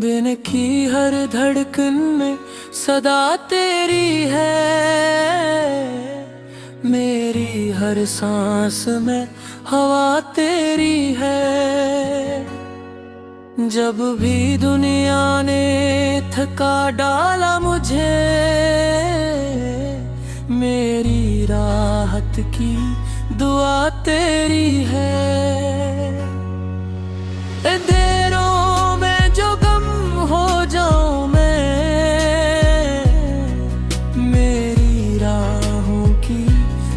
दिन की हर धड़कन में सदा तेरी है, मेरी हर सांस में हवा तेरी है। जब भी दुनिया ने थका डाला मुझे, मेरी राहत की दुआ तेरी है। देरों में जो गम हो जाऊं मैं, मेरी राहों की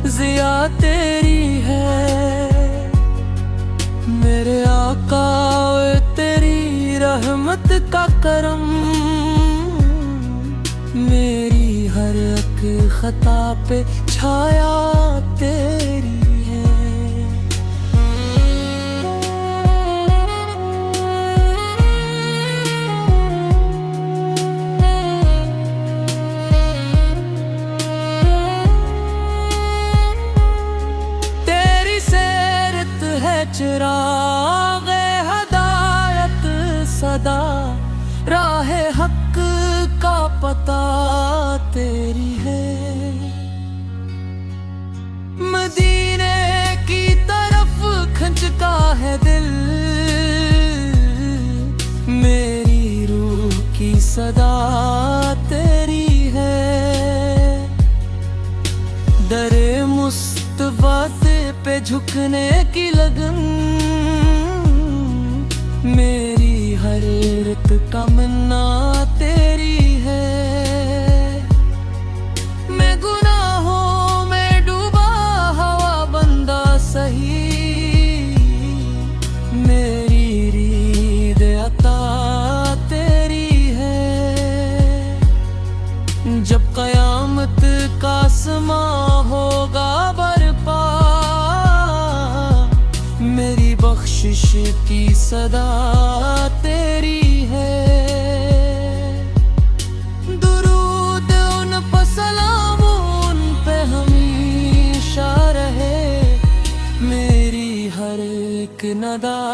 ज़िया तेरी है। मेरे आका तेरी रहमत का करम, मेरी हर एक खता पे छाया तेरी है। तेरी सैरत है चिराग हदायत सदा, राह हक का पता तेरी है। मदीने की तरफ खिंचता है दिल, मेरी रूह की सदा तेरी है। दरे मुस्तफा पे झुकने की लगन, मेरी हर रित का मन्ना तेरी है। मैं गुनाहों में डूबा हवा बंदा सही, मेरी रीद अता तेरी है। जब क़यामत का समा होगा बरपा, मेरी बख्शिश की सदा तेरी है। दुरूद उन पर सलाम उन पे हमेशा रहे, मेरी हर एक नदा